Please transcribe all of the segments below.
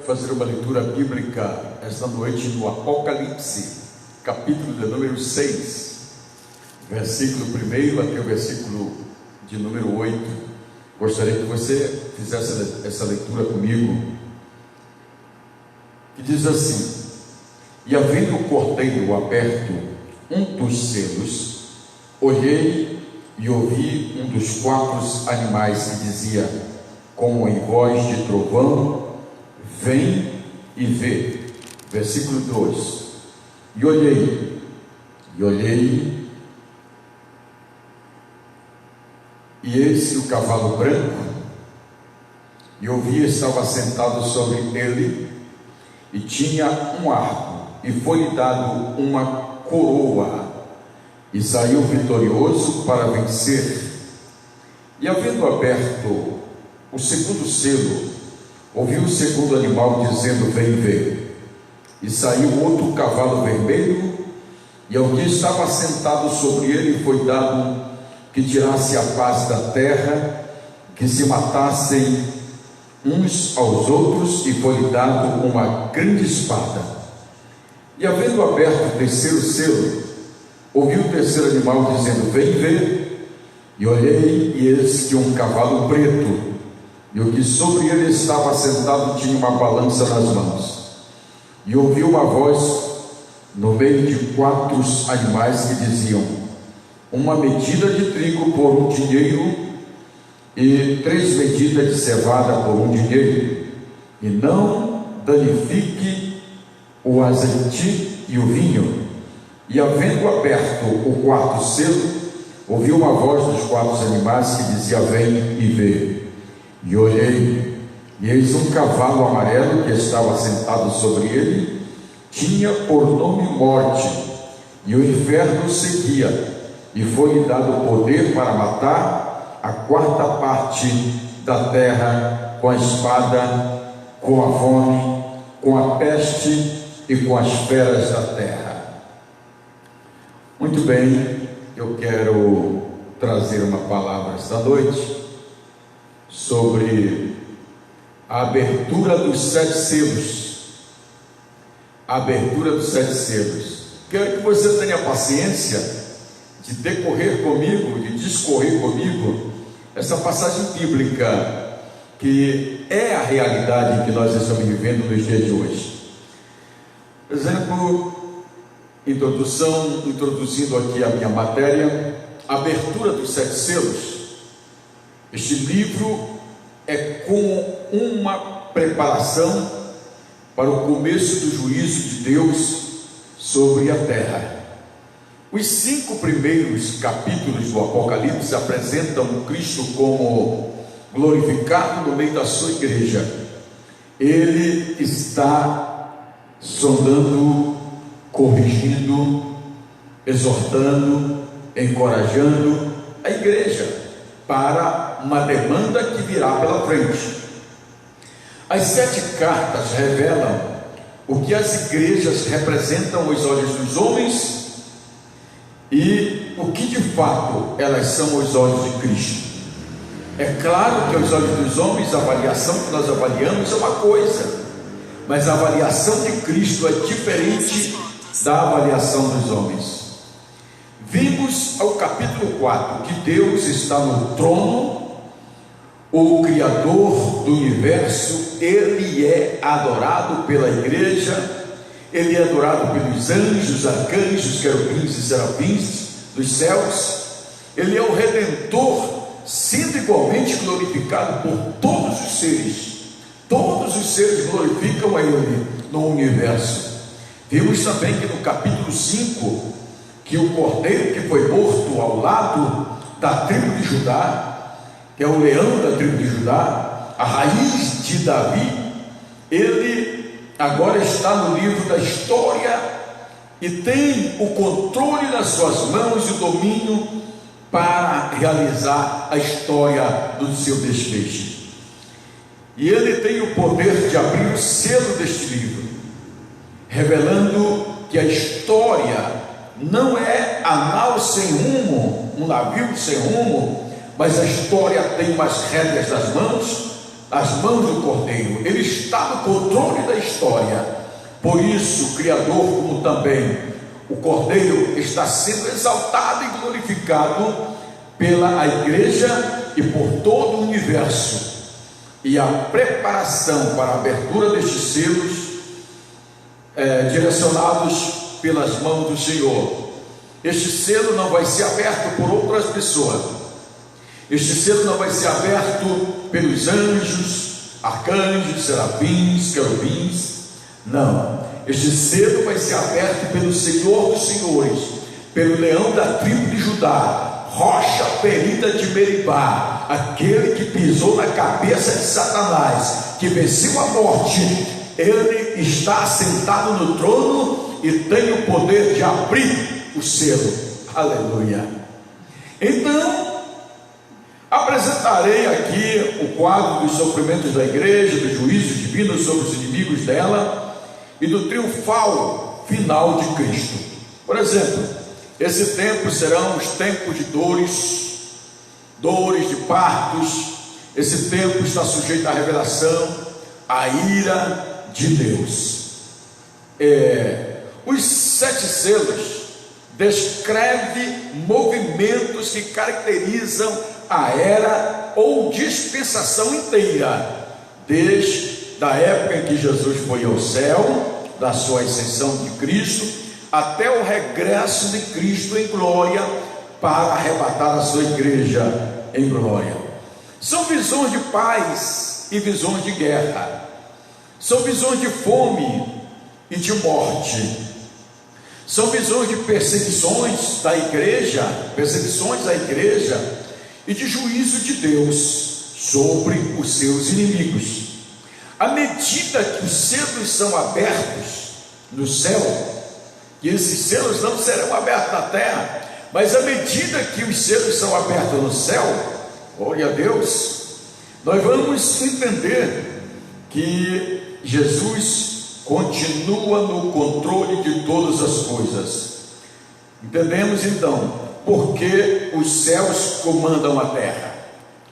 Fazer uma leitura bíblica esta noite no Apocalipse, capítulo de número 6, versículo 1 até o versículo de número 8. Gostaria que você fizesse essa leitura comigo, que diz assim: E havendo o cordeiro aberto um dos selos, olhei e ouvi um dos quatro animais que dizia, como em voz de trovão: Vem e vê. Versículo 2: E olhei, e eis que o cavalo branco, e ouvi, estava sentado sobre ele, e tinha um arco, e foi-lhe dado uma coroa, e saiu vitorioso para vencer. E havendo aberto o segundo selo, ouviu o segundo animal dizendo: Vem ver. E saiu outro cavalo vermelho, e ao que estava sentado sobre ele foi dado que tirasse a paz da terra, que se matassem uns aos outros, e foi-lhe dado uma grande espada. E havendo aberto o terceiro selo, ouviu o terceiro animal dizendo: Vem ver. E olhei, e eis que um cavalo preto, e o que sobre ele estava sentado tinha uma balança nas mãos. E ouvi uma voz no meio de quatro animais que diziam: Uma medida de trigo por um dinheiro, e 3 medidas de cevada por um dinheiro, e não danifique o azeite e o vinho. E havendo aberto o quarto selo, ouvi uma voz dos quatro animais que dizia: Vem e vê. E olhei, e eis um cavalo amarelo que estava sentado sobre ele, tinha por nome Morte, e o inferno o seguia, e foi-lhe dado poder para matar a quarta parte da terra com a espada, com a fome, com a peste e com as feras da terra. Muito bem, eu quero trazer uma palavra esta noite sobre a abertura dos 7 selos. A abertura dos 7 selos. Quero que você tenha paciência de decorrer comigo, de discorrer comigo essa passagem bíblica, que é a realidade que nós estamos vivendo nos dias de hoje. Por exemplo, introduzindo aqui a minha matéria, abertura dos 7 selos. Este livro é como uma preparação para o começo do juízo de Deus sobre a terra. Os 5 primeiros capítulos do Apocalipse apresentam Cristo como glorificado no meio da sua igreja. Ele está sondando, corrigindo, exortando, encorajando a igreja para uma demanda que virá pela frente. As 7 cartas revelam o que as igrejas representam aos olhos dos homens e o que de fato elas são aos olhos de Cristo. É claro que aos olhos dos homens a avaliação que nós avaliamos é uma coisa, mas a avaliação de Cristo é diferente da avaliação dos homens. Vimos ao capítulo 4 que Deus está no trono, o Criador do universo. Ele é adorado pela igreja, ele é adorado pelos anjos, arcanjos, querubins e serafins dos céus. Ele é o Redentor, sendo igualmente glorificado por todos os seres. Todos os seres glorificam a ele no universo. Vimos também que no capítulo 5, que o cordeiro que foi morto ao lado da tribo de Judá, que é o leão da tribo de Judá, a raiz de Davi, ele agora está no livro da história e tem o controle nas suas mãos e o domínio para realizar a história do seu desfecho. E ele tem o poder de abrir o selo deste livro, revelando que a história não é a nau sem rumo, um navio sem rumo, mas a história tem umas rédeas nas mãos, nas mãos do Cordeiro. Ele está no controle da história. Por isso, o Criador, como também o Cordeiro, está sendo exaltado e glorificado pela igreja e por todo o universo. E a preparação para a abertura destes selos direcionados pelas mãos do Senhor. Este selo não vai ser aberto por outras pessoas. Este selo não vai ser aberto pelos anjos, arcanjos, serafins, querubins. Não. Este selo vai ser aberto pelo Senhor dos Senhores, pelo leão da tribo de Judá, rocha ferida de Meribá, aquele que pisou na cabeça de Satanás, que venceu a morte. Ele está sentado no trono e tem o poder de abrir o selo. Aleluia. Então, apresentarei aqui o quadro dos sofrimentos da igreja, do juízo divino sobre os inimigos dela e do triunfal final de Cristo. Por exemplo, esse tempo serão os tempos de dores de partos. Esse tempo está sujeito à revelação, à ira de Deus. Os 7 selos descreve movimentos que caracterizam a era ou dispensação inteira, desde a época em que Jesus foi ao céu, da sua ascensão de Cristo, até o regresso de Cristo em glória, para arrebatar a sua igreja em glória. São visões de paz e visões de guerra, são visões de fome e de morte, são visões de perseguições à igreja e de juízo de Deus sobre os seus inimigos. À medida que os selos são abertos no céu, e esses selos não serão abertos na terra, mas à medida que os selos são abertos no céu, glória a Deus, nós vamos entender que Jesus continua no controle de todas as coisas. Entendemos então por que os céus comandam a terra.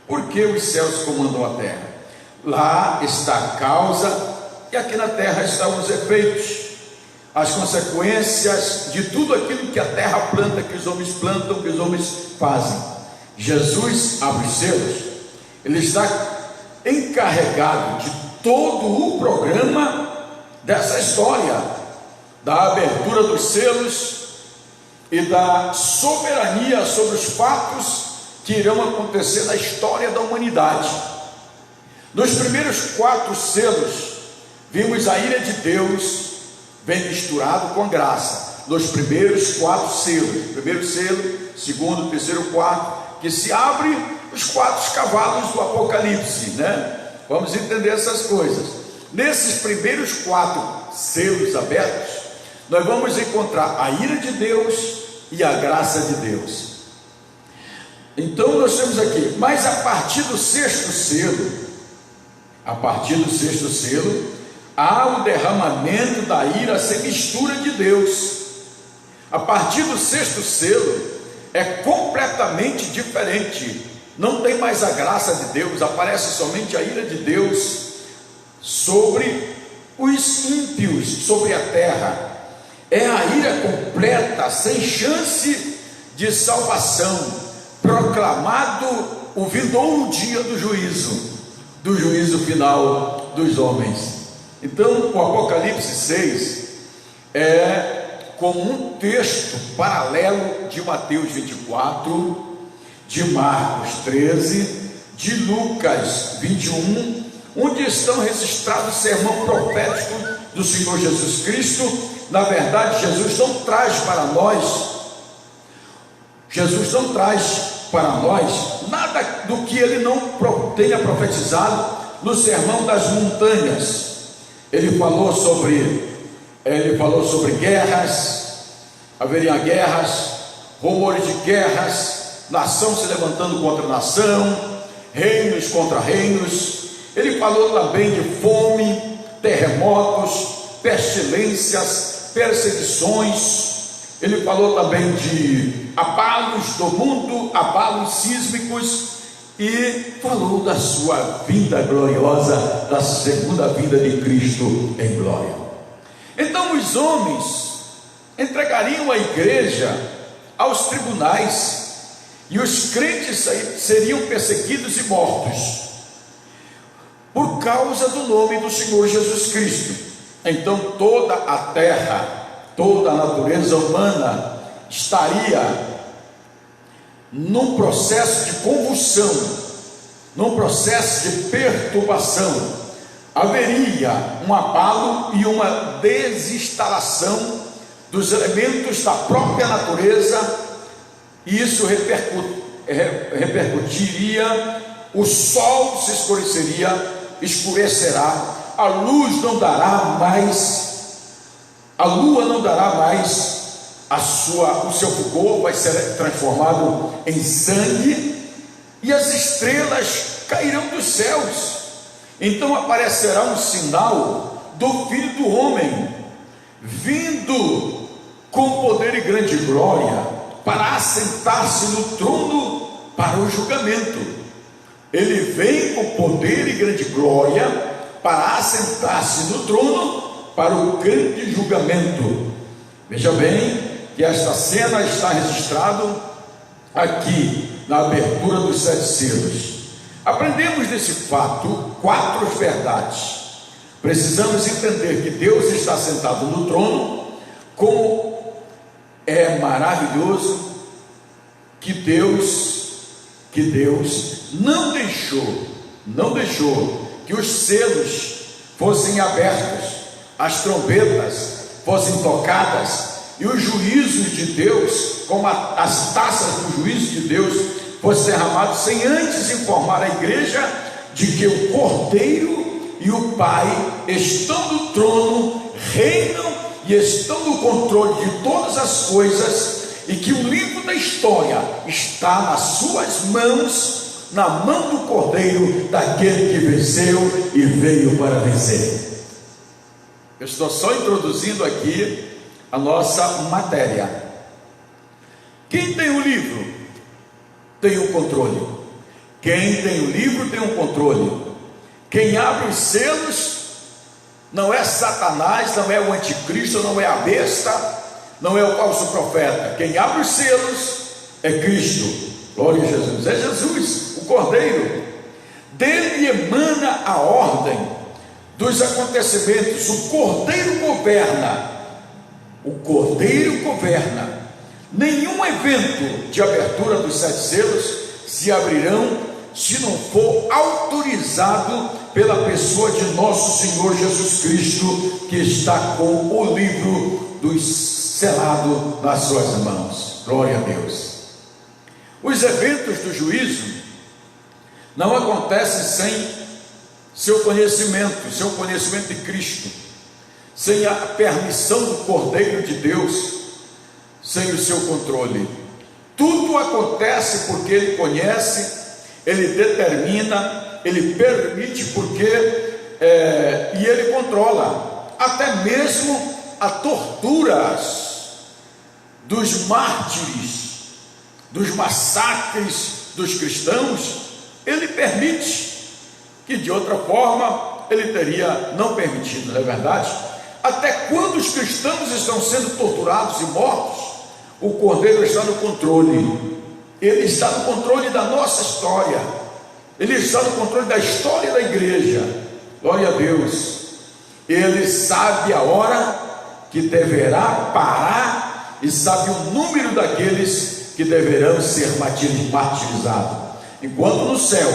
Por que os céus comandam a terra? Lá está a causa e aqui na terra estão os efeitos, as consequências de tudo aquilo que a terra planta, que os homens plantam, que os homens fazem. Jesus abre os selos, ele está encarregado de todo o programa dessa história, da abertura dos selos e da soberania sobre os fatos que irão acontecer na história da humanidade. Nos primeiros 4 selos, vimos a ira de Deus vem misturado com graça. Nos primeiros 4 selos, primeiro selo, segundo, terceiro, quarto, que se abre os 4 cavalos do Apocalipse, né? Vamos entender essas coisas. Nesses primeiros 4 selos abertos, nós vamos encontrar a ira de Deus e a graça de Deus. Então nós temos aqui, mas a partir do 6º selo, há o derramamento da ira sem mistura de Deus. A partir do 6º selo é completamente diferente. Não tem mais a graça de Deus, aparece somente a ira de Deus sobre os ímpios, sobre a terra. É a ira completa, sem chance de salvação, proclamado o vindouro dia do juízo final dos homens. Então o Apocalipse 6 é como um texto paralelo de Mateus 24, de Marcos 13, de Lucas 21, onde estão registrados o sermão profético do Senhor Jesus Cristo. Na verdade, Jesus não traz para nós nada do que ele não tenha profetizado no sermão das montanhas. Ele falou sobre guerras, haveria guerras, rumores de guerras, nação se levantando contra nação, reinos contra reinos. Ele falou também de fome, terremotos, pestilências, perseguições. Ele falou também de abalos do mundo, abalos sísmicos, e falou da sua vinda gloriosa, da segunda vinda de Cristo em glória. Então os homens entregariam a igreja aos tribunais, e os crentes seriam perseguidos e mortos por causa do nome do Senhor Jesus Cristo. Então toda a terra, toda a natureza humana estaria num processo de convulsão, num processo de perturbação. Haveria um abalo e uma desinstalação dos elementos da própria natureza, e isso repercutiria. O sol se escurecerá, a luz não dará mais, a lua não dará mais o seu fulgor, vai ser transformado em sangue, e as estrelas cairão dos céus. Então aparecerá um sinal do Filho do Homem, vindo com poder e grande glória, para assentar-se no trono para o julgamento. Ele vem com poder e grande glória para assentar-se no trono para o grande julgamento. Veja bem que esta cena está registrado aqui na abertura dos 7 selos. Aprendemos desse fato 4 verdades. Precisamos entender que Deus está sentado no trono. Como é maravilhoso que Deus não deixou que os selos fossem abertos, as trombetas fossem tocadas, e os juízos de Deus, como as taças do juízo de Deus, fossem derramados, sem antes informar a igreja de que o Cordeiro e o Pai estão no trono, reinam e estão no controle de todas as coisas, e que o livro da história está nas suas mãos, na mão do Cordeiro, daquele que venceu e veio para vencer. Eu estou só introduzindo aqui a nossa matéria. Quem tem o livro tem o controle. Quem tem o livro tem o controle. Quem abre os selos não é Satanás, não é o anticristo, não é a besta, não é o falso profeta. Quem abre os selos é Cristo. Glória a Jesus. É Jesus, o Cordeiro. Dele emana a ordem dos acontecimentos. O Cordeiro governa. O Cordeiro governa. Nenhum evento de abertura dos 7 selos se abrirão se não for autorizado pela pessoa de nosso Senhor Jesus Cristo, que está com o livro selado nas suas mãos. Glória a Deus. Os eventos do juízo não acontecem sem seu conhecimento de Cristo, sem a permissão do Cordeiro de Deus, sem o seu controle. Tudo acontece porque Ele conhece, Ele determina, Ele permite, e Ele controla. Até mesmo a torturas dos mártires, dos massacres dos cristãos, Ele permite, que de outra forma Ele teria não permitido, não é verdade? Até quando os cristãos estão sendo torturados e mortos, o Cordeiro está no controle. Ele está no controle da nossa história, Ele está no controle da história da igreja. Glória a Deus. Ele sabe a hora que deverá parar, e sabe o número daqueles que deverão ser martirizados. Enquanto no céu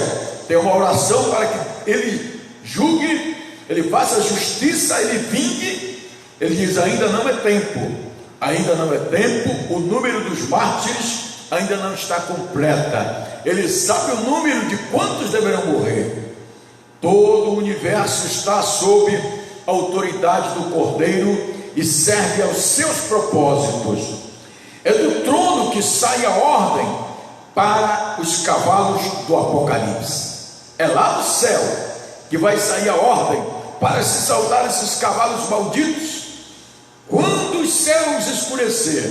tem uma oração para que Ele julgue, Ele faça justiça, Ele vingue, Ele diz: ainda não é tempo, ainda não é tempo. O número dos mártires ainda não está completa. Ele sabe o número de quantos deverão morrer. Todo o universo está sob a autoridade do Cordeiro e serve aos seus propósitos. É do trono que sai a ordem para os cavalos do Apocalipse. É lá no céu que vai sair a ordem para se saudar esses cavalos malditos. Quando os céus escurecer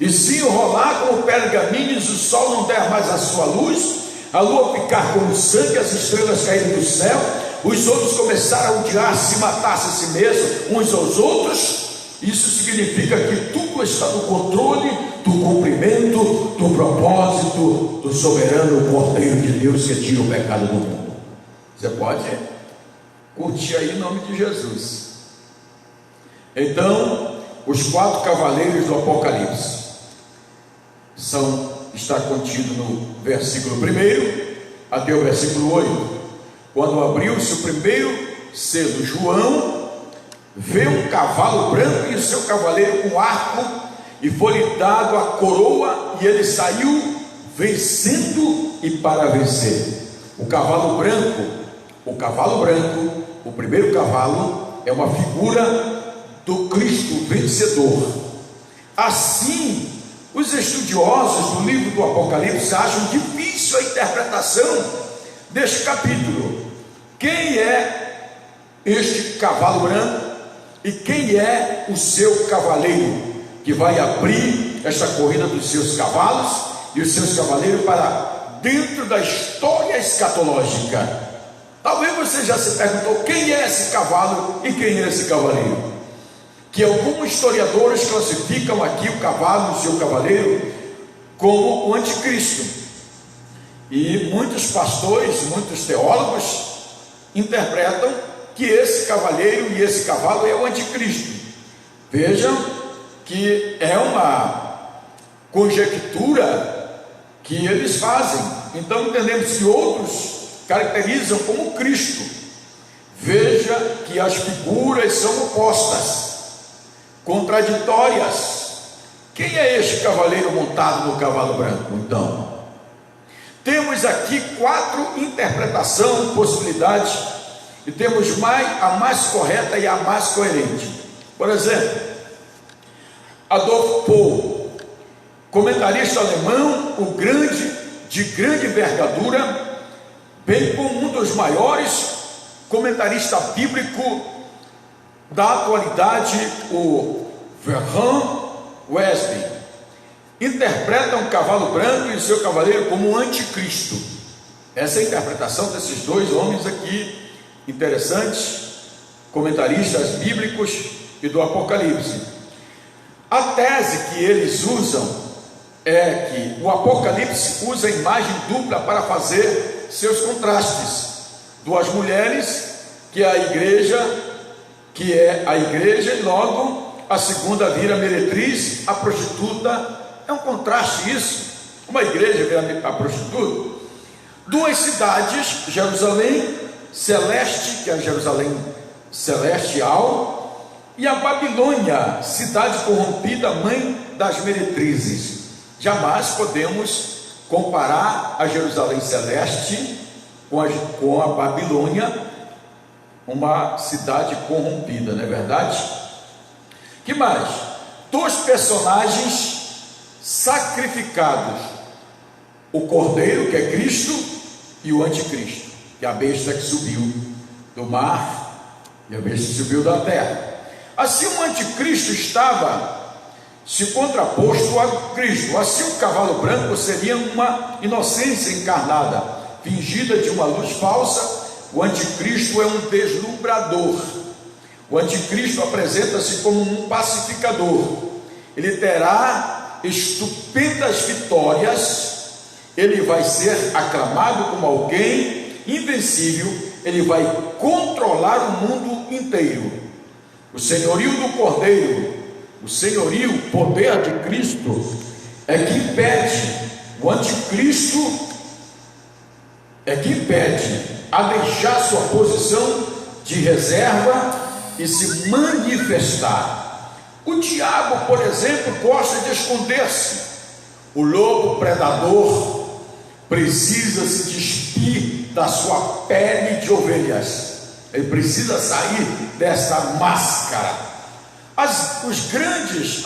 e se enrolar como pergaminhos, o sol não der mais a sua luz, a lua ficar como sangue, as estrelas caírem do céu, os homens começaram a odiar-se, matar-se a si mesmos, uns aos outros. Isso significa que tudo está no controle do cumprimento do propósito do soberano Cordeiro de Deus que tira o pecado do mundo. Você pode curtir aí em nome de Jesus. Então, os 4 cavaleiros do Apocalipse está contido no versículo 1 até o versículo 8. Quando abriu-se o primeiro selo, João vê um cavalo branco e o seu cavaleiro com arco, e foi-lhe dado a coroa, e ele saiu vencendo e para vencer. O cavalo branco, o primeiro cavalo, é uma figura do Cristo vencedor. Assim, os estudiosos do livro do Apocalipse acham difícil a interpretação deste capítulo. Quem é este cavalo branco e quem é o seu cavaleiro que vai abrir esta corrida dos seus cavalos e os seus cavaleiros para dentro da história escatológica? Talvez você já se perguntou quem é esse cavalo e quem é esse cavaleiro, que alguns historiadores classificam aqui o cavalo e o seu cavaleiro como o anticristo, e muitos pastores, muitos teólogos interpretam que esse cavaleiro e esse cavalo é o anticristo. Vejam que é uma conjectura que eles fazem. Então entendemos que outros caracterizam como Cristo. Veja que as figuras são opostas, contraditórias. Quem é este cavaleiro montado no cavalo branco? Então, temos aqui 4 interpretações, possibilidades, e temos a mais correta e a mais coerente. Por exemplo, Adolf Pohl, comentarista alemão, de grande envergadura, bem como um dos maiores comentaristas bíblicos da atualidade, o Vernon Wesley, interpreta um cavalo branco e o seu cavaleiro como um anticristo. Essa é a interpretação desses 2 homens aqui, interessantes, comentaristas bíblicos e do Apocalipse. A tese que eles usam é que o Apocalipse usa a imagem dupla para fazer seus contrastes. 2 mulheres, que é a igreja, e logo a segunda vira meretriz, a prostituta. É um contraste isso, uma igreja vira a prostituta. 2 cidades, Jerusalém celeste, que é a Jerusalém celestial, e a Babilônia, cidade corrompida, mãe das meretrizes. Jamais podemos comparar a Jerusalém celeste com a Babilônia, uma cidade corrompida, não é verdade? Que mais? 2 personagens sacrificados: o Cordeiro, que é Cristo, e o Anticristo, que é a besta que subiu do mar e a besta que subiu da terra. Assim o Anticristo estava se contraposto a Cristo. Assim o cavalo branco seria uma inocência encarnada, fingida de uma luz falsa. O Anticristo é um deslumbrador. O Anticristo apresenta-se como um pacificador. Ele terá estupendas vitórias. Ele vai ser aclamado como alguém invencível. Ele vai controlar o mundo inteiro. O senhorio do Cordeiro, o senhorio, o poder de Cristo, é que impede o Anticristo, é que impede a deixar sua posição de reserva e se manifestar. O diabo, por exemplo, gosta de esconder-se. O lobo predador precisa se despir da sua pele de ovelhas. Ele precisa sair desta máscara. As grandes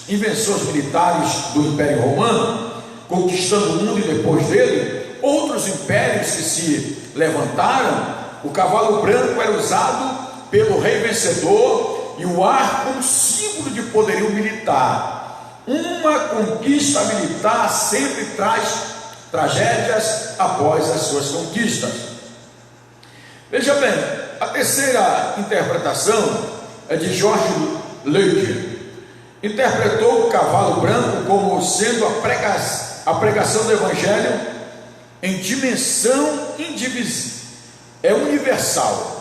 invenções militares do Império Romano, conquistando o mundo e depois dele, outros impérios que se levantaram, o cavalo branco era usado pelo rei vencedor e o arco como símbolo de poderio militar. Uma conquista militar sempre traz tragédias após as suas conquistas. Veja bem, a terceira interpretação é de George Leuchter. Interpretou o cavalo branco como sendo a pregação do Evangelho em dimensão indivisível, universal.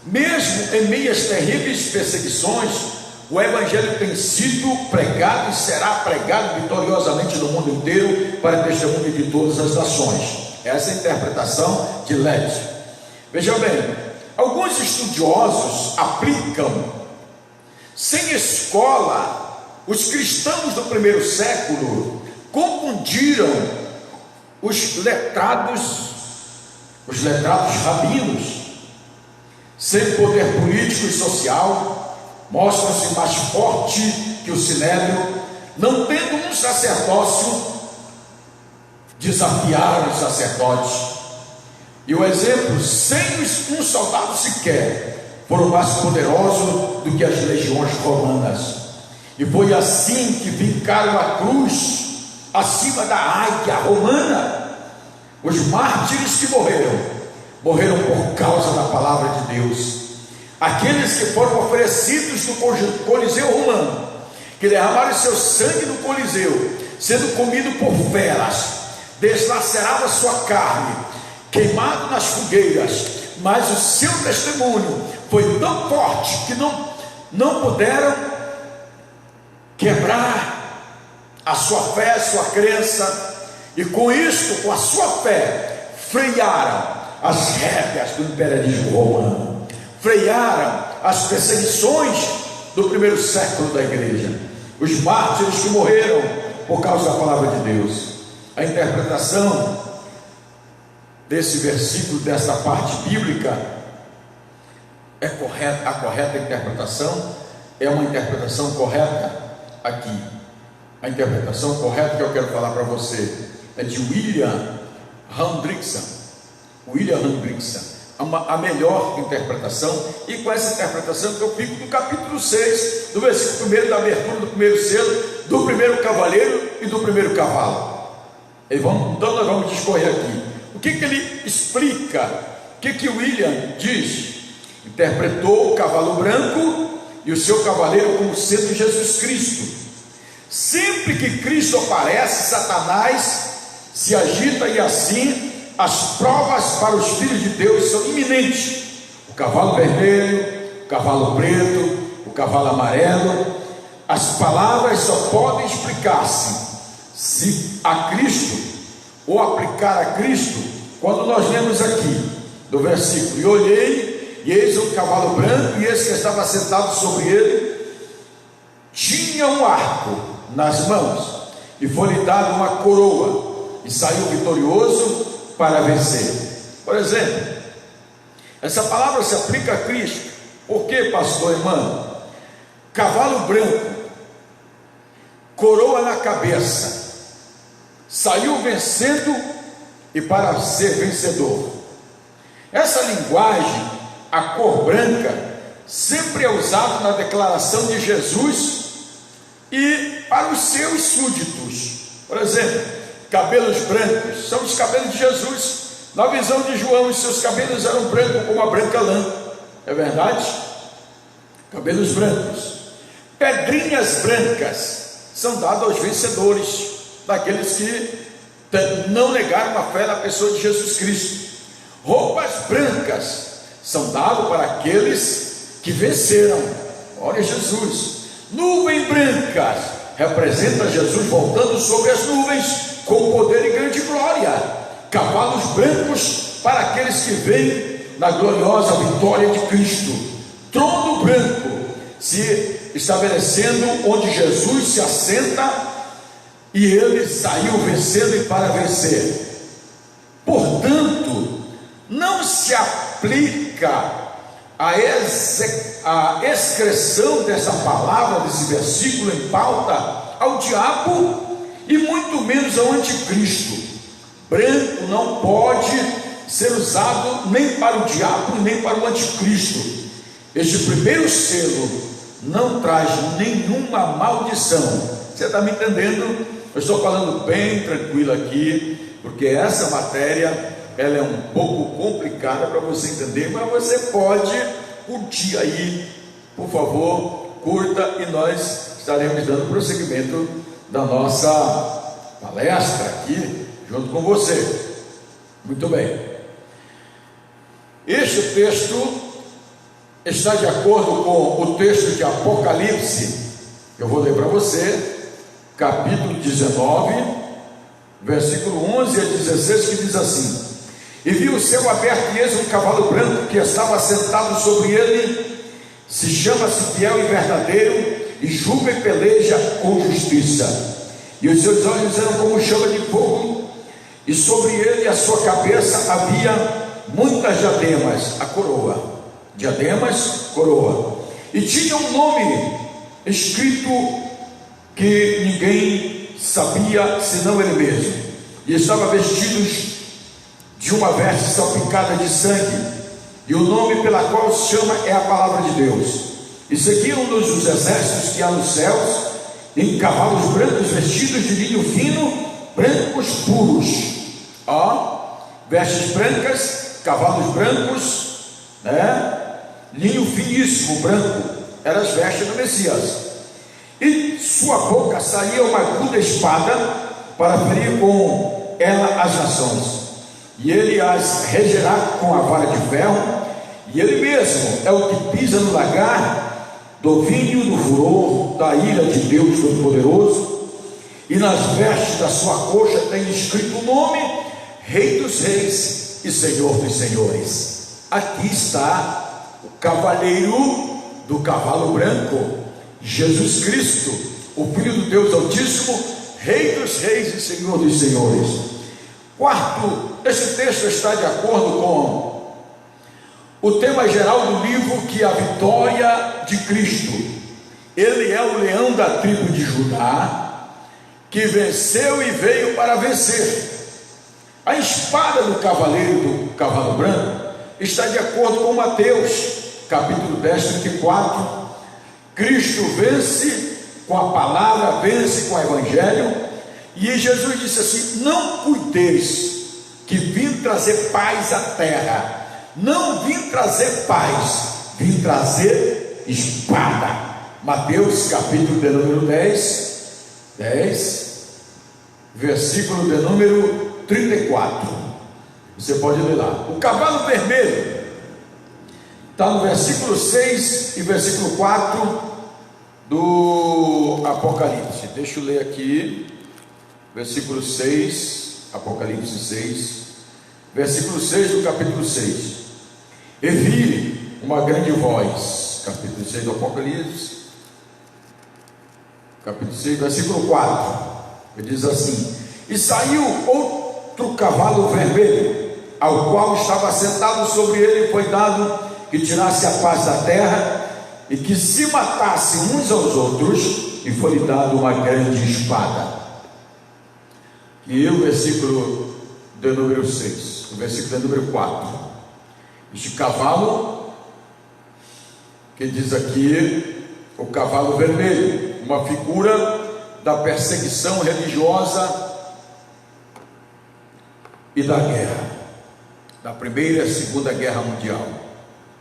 Mesmo em meio às terríveis perseguições, o Evangelho tem sido pregado e será pregado vitoriosamente no mundo inteiro para testemunho de todas as nações. Essa é a interpretação de Leuchter. Veja bem, alguns estudiosos aplicam, sem escola, os cristãos do primeiro século confundiram os letrados rabinos, sem poder político e social, mostram-se mais forte que o sinédrio, não tendo um sacerdócio, desafiaram os sacerdotes. E o exemplo, sem um soldado sequer, foram mais poderosos do que as legiões romanas. E foi assim que fincaram a cruz acima da águia romana. Os mártires que morreram por causa da palavra de Deus. Aqueles que foram oferecidos no Coliseu romano, que derramaram seu sangue no Coliseu, sendo comido por feras, deslacerava sua carne, queimado nas fogueiras, mas o seu testemunho foi tão forte que não puderam quebrar a sua fé, a sua crença, e com isto, com a sua fé, frearam as rédeas do imperialismo romano, frearam as perseguições do primeiro século da igreja, os mártires que morreram por causa da palavra de Deus. A interpretação desse versículo, dessa parte bíblica, é correta. A correta interpretação é uma interpretação correta aqui. A interpretação correta que eu quero falar para você é de William Hendrickson. A melhor interpretação, e com essa interpretação que eu fico do capítulo 6, do versículo 1, da abertura do primeiro selo, do primeiro cavaleiro e do primeiro cavalo. Então nós vamos discorrer aqui. O que ele explica? O que William diz? Interpretou o cavalo branco e o seu cavaleiro como sendo Jesus Cristo. Sempre que Cristo aparece, Satanás se agita, e assim as provas para os filhos de Deus são iminentes. O cavalo vermelho, o cavalo preto, o cavalo amarelo. As palavras só podem explicar-se se a Cristo, ou aplicar a Cristo, quando nós lemos aqui do versículo: e olhei, e eis um cavalo branco, e esse que estava sentado sobre ele tinha um arco nas mãos, e foi-lhe dada uma coroa, e saiu vitorioso para vencer. Por exemplo, essa palavra se aplica a Cristo. Por quê, pastor Emmanuel? Cavalo branco, coroa na cabeça, saiu vencendo e para ser vencedor. Essa linguagem, a cor branca, sempre é usada na declaração de Jesus e para os seus súditos. Por exemplo, cabelos brancos são os cabelos de Jesus. Na visão de João, os seus cabelos eram brancos como a branca lã. É verdade? Cabelos brancos. Pedrinhas brancas são dadas aos vencedores, daqueles que não negaram a fé na pessoa de Jesus Cristo. Roupas brancas são dadas para aqueles que venceram. Olha Jesus. Nuvem branca representa Jesus voltando sobre as nuvens com poder e grande glória. Cavalos brancos para aqueles que veem na gloriosa vitória de Cristo. Trono branco se estabelecendo onde Jesus se assenta, e ele saiu vencendo e para vencer. Portanto, não se aplica a excreção dessa palavra, desse versículo em pauta, ao diabo e muito menos ao anticristo. Branco não pode ser usado nem para o diabo nem para o anticristo. Este primeiro selo não traz nenhuma maldição. Você está me entendendo? Eu estou falando bem tranquilo aqui. porque essa matéria ela é um pouco complicada para você entender, mas você pode curtir aí, por favor, curta, e nós estaremos dando prosseguimento da nossa palestra aqui, junto com você. Muito bem. Este texto está de acordo com o texto de Apocalipse, que eu vou ler para você, capítulo 19, versículo 11 a 16, que diz assim: e vi o céu aberto, e eis um cavalo branco que estava sentado sobre ele, se chama-se Fiel e Verdadeiro, e julga e peleja com justiça, e os seus olhos eram como chama de fogo, e sobre ele a sua cabeça havia muitas diademas, a coroa, diademas, coroa, e tinha um nome escrito que ninguém sabia senão ele mesmo, e estava vestidos de uma veste salpicada de sangue, e o nome pela qual se chama é a palavra de Deus. E seguiam-nos os exércitos que há nos céus, em cavalos brancos vestidos de linho fino, brancos puros. Vestes brancas, cavalos brancos, linho finíssimo, branco, eram as vestes do Messias. E sua boca saía uma aguda espada para ferir com ela as nações, e ele as regerá com a vara de ferro, e ele mesmo é o que pisa no lagar do vinho do furor da ira de Deus Todo-Poderoso, e nas vestes da sua coxa tem escrito o nome Rei dos Reis e Senhor dos Senhores. Aqui está o cavaleiro do cavalo branco, Jesus Cristo, o Filho do Deus Altíssimo, Rei dos Reis e Senhor dos Senhores. Quarto, esse texto está de acordo com o tema geral do livro, que é a vitória de Cristo. Ele é o leão da tribo de Judá, que venceu e veio para vencer. A espada do cavaleiro do cavalo branco está de acordo com Mateus, capítulo 10, 34. Cristo vence com a palavra, vence com o evangelho, e Jesus disse assim: não cuideis que vim trazer paz à terra. Não vim trazer paz, vim trazer espada. Mateus capítulo de número 10, versículo de número 34. Você pode ler lá. O cavalo vermelho está no versículo 6 e versículo 4 do Apocalipse. Deixa eu ler aqui, versículo 6, Apocalipse 6, versículo 6 do capítulo 6. E vi uma grande voz, capítulo 6 do Apocalipse, capítulo 6, versículo 4, ele diz assim: e saiu outro cavalo vermelho, ao qual estava sentado sobre ele, foi dado que tirasse a paz da terra, e que se matassem uns aos outros, e foi-lhe dado uma grande espada. E o versículo de número 6, o versículo de número 4, este cavalo, que diz aqui, o cavalo vermelho, uma figura da perseguição religiosa e da guerra, da Primeira e Segunda Guerra Mundial,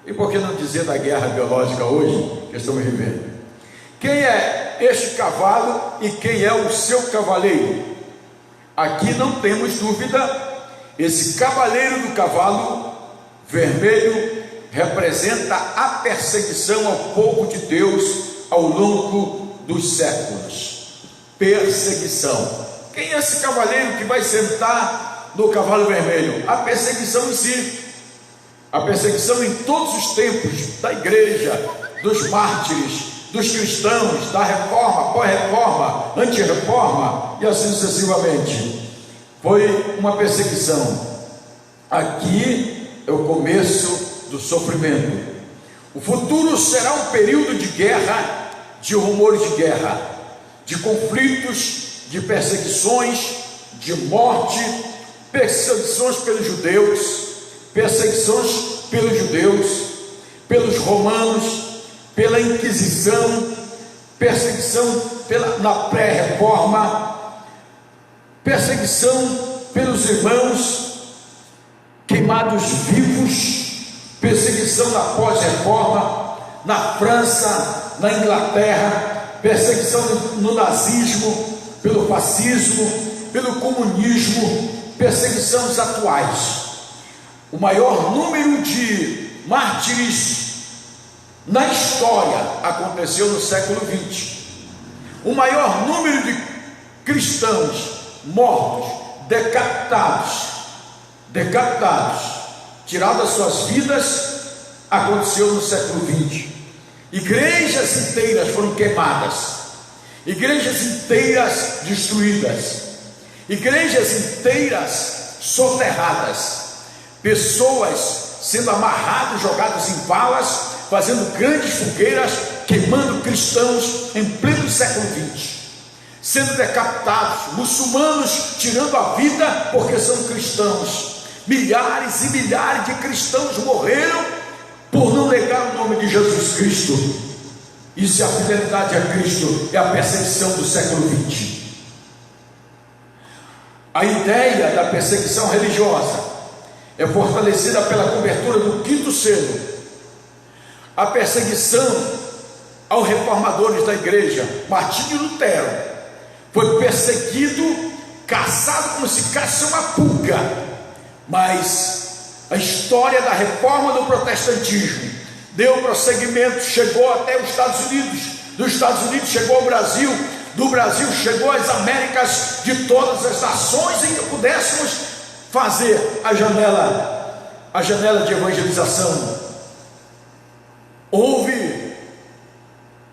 e por que não dizer da guerra biológica hoje, que estamos vivendo? Quem é este cavalo e quem é o seu cavaleiro? Aqui não temos dúvida, esse cavaleiro do cavalo vermelho representa a perseguição ao povo de Deus ao longo dos séculos. Perseguição. Quem é esse cavaleiro que vai sentar no cavalo vermelho? A perseguição em si, a perseguição em todos os tempos da igreja, dos mártires, dos cristãos, da reforma, pós-reforma, anti-reforma e assim sucessivamente. Foi uma perseguição. Aqui é o começo do sofrimento. O futuro será um período de guerra, de rumores de guerra, de conflitos, de perseguições, de morte, perseguições pelos judeus, pelos romanos, pela Inquisição, perseguição na pré-reforma, perseguição pelos irmãos, queimados vivos, perseguição na pós-reforma, na França, na Inglaterra, perseguição no nazismo, pelo fascismo, pelo comunismo, perseguições atuais. O maior número de mártires na história aconteceu no século XX. O maior número de cristãos mortos, decapitados, tirados das suas vidas, aconteceu no século XX. Igrejas inteiras foram queimadas, igrejas inteiras destruídas, igrejas inteiras soterradas, pessoas sendo amarradas, jogadas em valas, fazendo grandes fogueiras, queimando cristãos em pleno século XX, sendo decapitados, muçulmanos tirando a vida porque são cristãos. Milhares e milhares de cristãos morreram por não negar o nome de Jesus Cristo. Isso é a fidelidade a Cristo, é a perseguição do século XX. A ideia da perseguição religiosa é fortalecida pela cobertura do quinto selo. A perseguição aos reformadores da igreja, Martinho Lutero, foi perseguido, caçado como se caça uma pulga. Mas a história da reforma do protestantismo deu prosseguimento, chegou até os Estados Unidos, dos Estados Unidos chegou ao Brasil, do Brasil chegou às Américas, de todas as nações em que pudéssemos fazer a janela de evangelização. Houve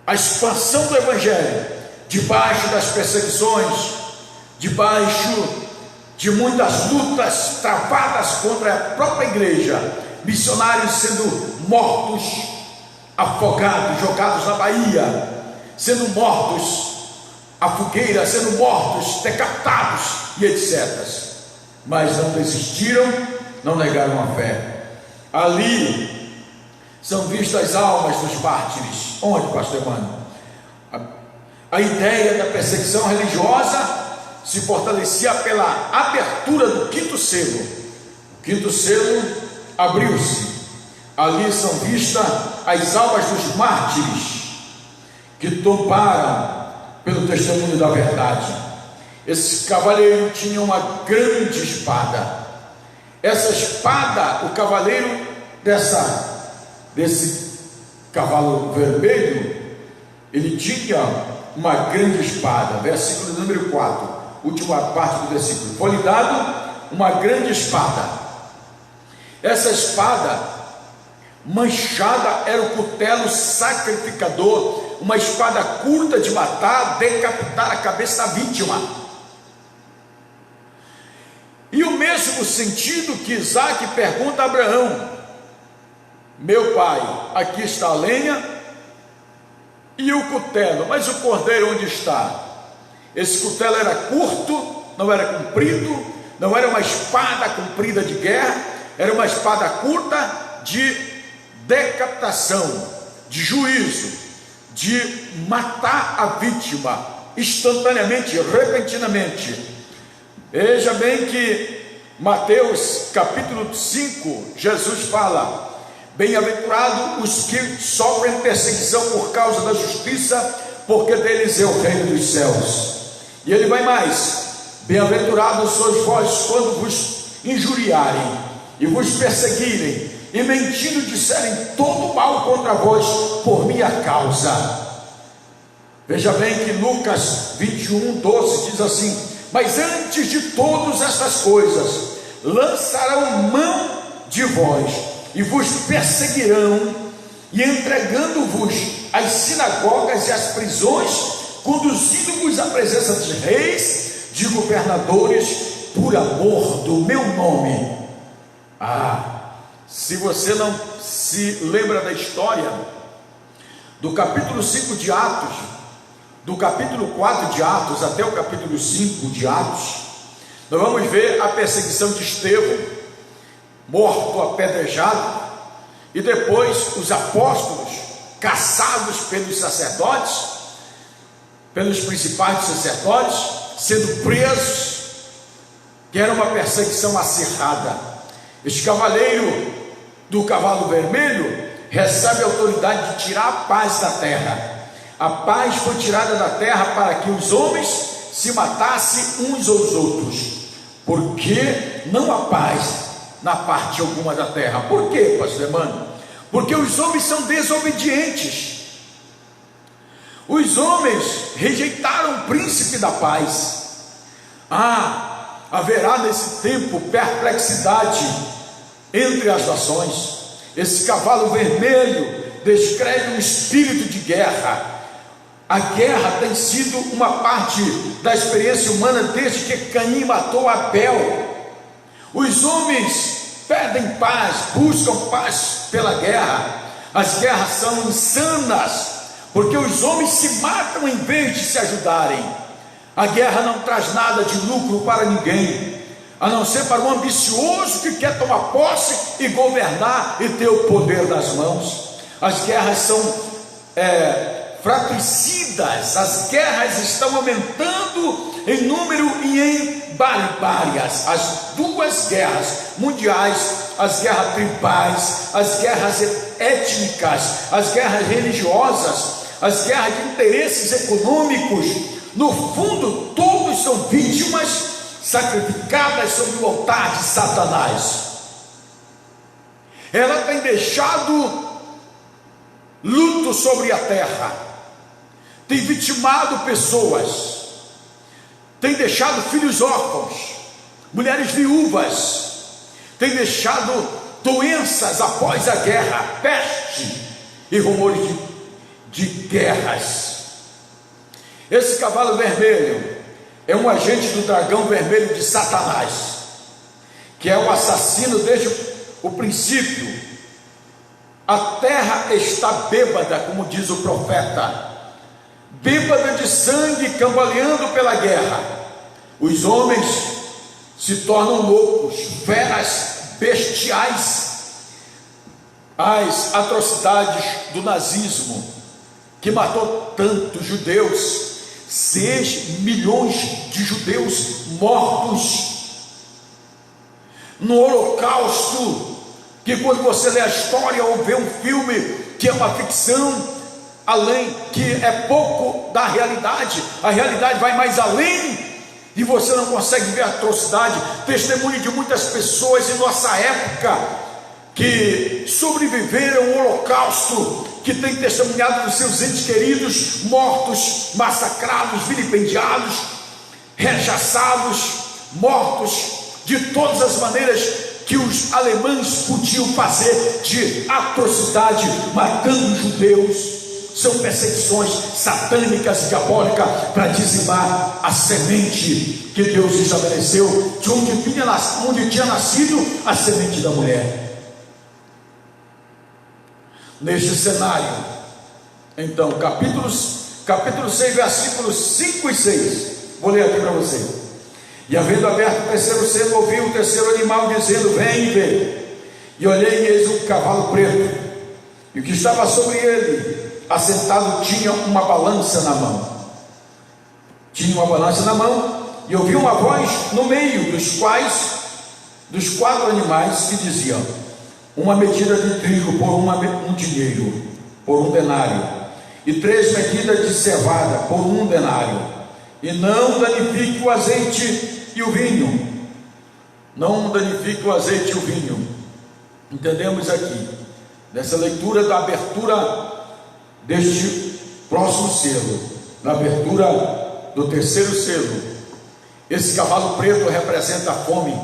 a expansão do evangelho debaixo das perseguições, debaixo de muitas lutas travadas contra a própria igreja, missionários sendo mortos, afogados, jogados na Bahia, sendo mortos a fogueira, sendo mortos, decapitados e etc. Mas não desistiram, não negaram a fé. Ali são vistas as almas dos mártires. Onde, pastor Emmanuel? A ideia da perseguição religiosa se fortalecia pela abertura do quinto selo. O quinto selo abriu-se. Ali são vistas as almas dos mártires que tomaram pelo testemunho da verdade. Esse cavaleiro tinha uma grande espada. Essa espada, o cavaleiro desse cavalo vermelho, ele tinha uma grande espada. Versículo número 4, última parte do versículo. Foi-lhe dado uma grande espada. Essa espada manchada era o cutelo sacrificador, uma espada curta de matar, decapitar a cabeça da vítima. E o mesmo sentido que Isaac pergunta a Abraão: meu pai, aqui está a lenha e o cutelo, mas o cordeiro onde está? Esse cutelo era curto, não era comprido, não era uma espada comprida de guerra, era uma espada curta de decapitação, de juízo, de matar a vítima instantaneamente, repentinamente. Veja bem que Mateus capítulo 5, Jesus fala: bem-aventurados os que sofrem perseguição por causa da justiça, porque deles é o reino dos céus. E ele vai mais: bem-aventurados sois vós quando vos injuriarem e vos perseguirem e mentindo disserem todo mal contra vós por minha causa. Veja bem que Lucas 21:12 diz assim: mas antes de todas estas coisas lançarão mão de vós e vos perseguirão, e entregando-vos às sinagogas e às prisões, conduzindo-vos à presença dos reis, de governadores, por amor do meu nome. Se você não se lembra da história do capítulo 5 de Atos, do capítulo 4 de Atos até o capítulo 5 de Atos, nós vamos ver a perseguição de Estevão, morto apedrejado, e depois os apóstolos caçados pelos sacerdotes, pelos principais sacerdotes, sendo presos que era uma perseguição acirrada. Este cavaleiro do cavalo vermelho recebe a autoridade de tirar a paz da terra. A paz foi tirada da terra para que os homens se matassem uns aos outros, porque não há paz na parte alguma da terra. Por quê, pastor Emmanuel? Porque os homens são desobedientes. Os homens rejeitaram o príncipe da paz. Haverá nesse tempo perplexidade entre as nações. Esse cavalo vermelho descreve um espírito de guerra. A guerra tem sido uma parte da experiência humana desde que Caim matou Abel. Os homens pedem paz, buscam paz pela guerra. As guerras são insanas, porque os homens se matam em vez de se ajudarem. A guerra não traz nada de lucro para ninguém, a não ser para um ambicioso que quer tomar posse e governar e ter o poder nas mãos. As guerras são fratricidas, as guerras estão aumentando em número e em barbárias. As duas guerras mundiais, as guerras tribais, as guerras étnicas, as guerras religiosas, as guerras de interesses econômicos, no fundo todos são vítimas sacrificadas sobre o altar de Satanás. Ela tem deixado luto sobre a terra, tem vitimado pessoas, tem deixado filhos órfãos, mulheres viúvas, tem deixado doenças após a guerra, peste e rumores de guerras. Esse cavalo vermelho é um agente do dragão vermelho de Satanás, que é o assassino desde o princípio. A terra está bêbada, como diz o profeta, bêbada de sangue, cambaleando pela guerra. Os homens se tornam loucos, feras bestiais. As atrocidades do nazismo, que matou tantos judeus, 6 milhões de judeus mortos. No Holocausto, que quando você lê a história ou vê um filme que é uma ficção, além, que é pouco da realidade, a realidade vai mais além, e você não consegue ver a atrocidade. Testemunho de muitas pessoas em nossa época que sobreviveram ao Holocausto, que têm testemunhado dos seus entes queridos mortos, massacrados, vilipendiados, rechaçados, mortos de todas as maneiras que os alemães podiam fazer de atrocidade, matando judeus. São perseguições satânicas e diabólicas para dizimar a semente que Deus estabeleceu, de onde tinha nascido a semente da mulher. Neste cenário, então, capítulo 6, versículos 5 e 6, vou ler aqui para você. E havendo aberto o terceiro selo, ouvi o terceiro animal dizendo: vem e vê. E olhei, e eis um cavalo preto, e o que estava sobre ele assentado tinha uma balança na mão. E ouvi uma voz no meio dos 4 animais que diziam: uma medida de trigo por um dinheiro, por 1 denário, e 3 medidas de cevada por 1 denário, e não danifique o azeite e o vinho. Não danifique o azeite e o vinho. Entendemos aqui, nessa leitura da abertura deste próximo selo, na abertura do terceiro selo, esse cavalo preto representa a fome,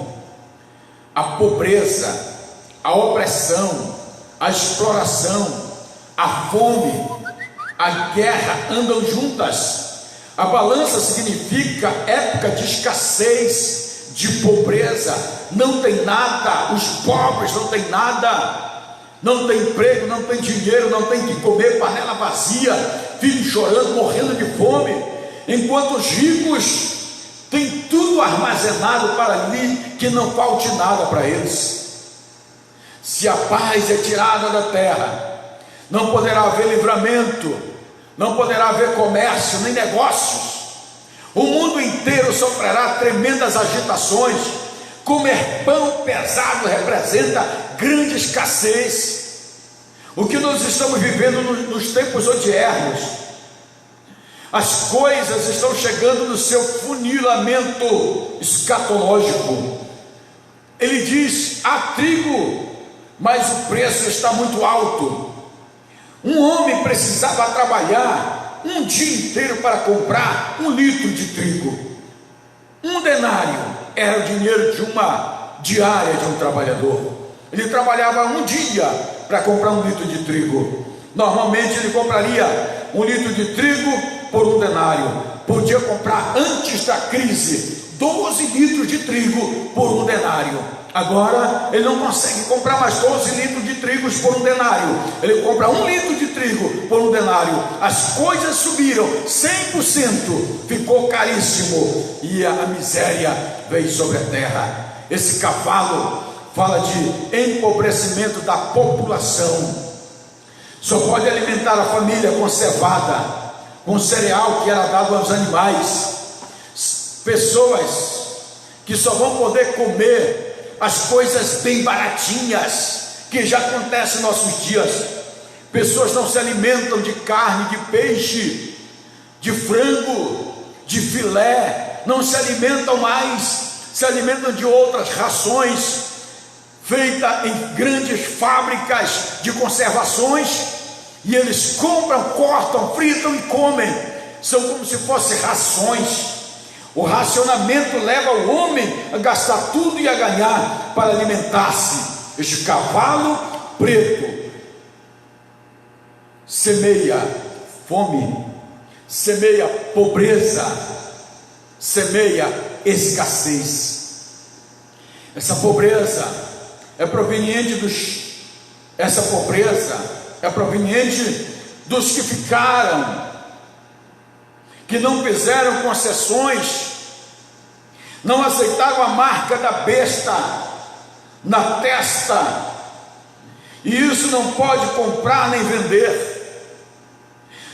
a pobreza, a opressão, a exploração, a fome, a guerra andam juntas. A balança significa época de escassez, de pobreza, não tem nada, os pobres não têm nada, não tem emprego, não tem dinheiro, não tem que comer, panela vazia, filhos chorando, morrendo de fome, enquanto os ricos têm tudo armazenado para ali, que não falte nada para eles. Se a paz é tirada da terra, não poderá haver livramento, não poderá haver comércio nem negócios. O mundo inteiro sofrerá tremendas agitações. Comer pão pesado representa grande escassez. O que nós estamos vivendo nos tempos odiernos, as coisas estão chegando no seu funilamento escatológico. Ele diz: há trigo, mas o preço está muito alto. Um homem precisava trabalhar um dia inteiro para comprar 1 litro de trigo. 1 denário era o dinheiro de uma diária de um trabalhador. Ele trabalhava um dia para comprar 1 litro de trigo. Normalmente ele compraria 1 litro de trigo por 1 denário. Podia comprar, antes da crise, 12 litros de trigo por 1 denário. Agora ele não consegue comprar mais 12 litros de trigo por 1 denário. Ele compra 1 litro de trigo por 1 denário. As coisas subiram 100%, ficou caríssimo, e a miséria veio sobre a terra. Esse cavalo fala de empobrecimento da população. Só pode alimentar a família com cevada, com cereal que era dado aos animais. Pessoas que só vão poder comer as coisas bem baratinhas, que já acontece em nossos dias. Pessoas não se alimentam de carne, de peixe, de frango, de filé, não se alimentam mais, se alimentam de outras rações, feitas em grandes fábricas de conservações, e eles compram, cortam, fritam e comem. São como se fossem rações. O racionamento leva o homem a gastar tudo e a ganhar para alimentar-se. Este cavalo preto semeia fome, semeia pobreza, semeia escassez. Essa pobreza é proveniente dos que ficaram, que não fizeram concessões, não aceitaram a marca da besta na testa, e isso não pode comprar nem vender.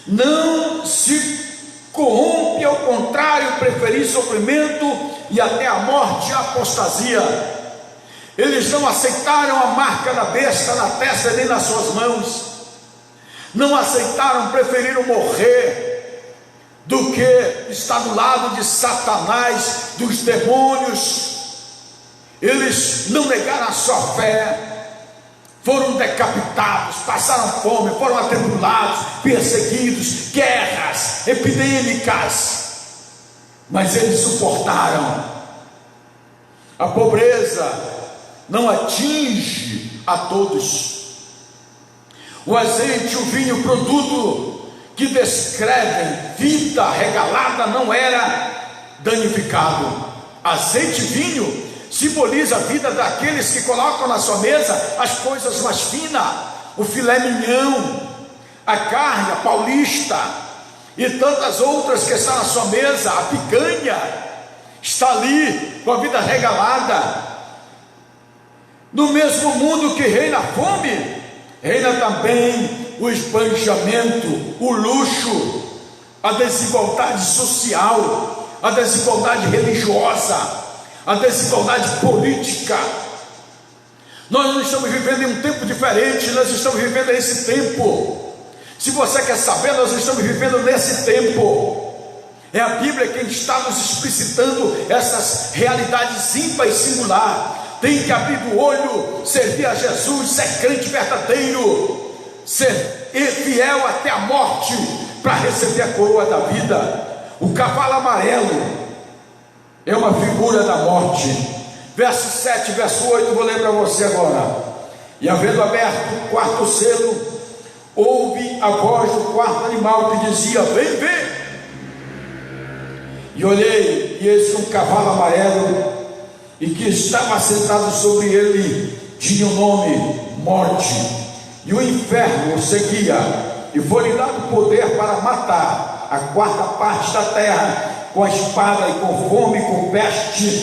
Não se corrompe, ao contrário, preferir sofrimento e até a morte e a apostasia. Eles não aceitaram a marca da besta na testa nem nas suas mãos, não aceitaram, preferiram morrer do que estar do lado de Satanás, dos demônios. Eles não negaram a sua fé, foram decapitados, passaram fome, foram atribulados, perseguidos, guerras epidêmicas, mas eles suportaram. A pobreza não atinge a todos. O azeite, o vinho, o produto que descrevem vida regalada não era danificado. Azeite e vinho simboliza a vida daqueles que colocam na sua mesa as coisas mais finas, o filé mignon, a carne, a paulista e tantas outras que estão na sua mesa. A picanha está ali com a vida regalada. No mesmo mundo que reina a fome, reina também o esbanjamento, o luxo, a desigualdade social, a desigualdade religiosa, a desigualdade política. Nós não estamos vivendo em um tempo diferente, nós estamos vivendo nesse tempo. Se você quer saber, nós estamos vivendo nesse tempo. É a Bíblia quem está nos explicitando essas realidades ímpares e singular. Tem que abrir o olho, servir a Jesus, ser crente verdadeiro, ser fiel até a morte, para receber a coroa da vida. O cavalo amarelo é uma figura da morte. Verso 7, verso 8, vou ler para você agora. E havendo aberto o quarto selo, ouvi a voz do quarto animal que dizia: vem ver. E olhei, e eis um cavalo amarelo, e que estava sentado sobre ele tinha o nome Morte, e o inferno o seguia, e foi-lhe dado poder para matar a 1/4 parte da terra, com a espada e com fome, com peste,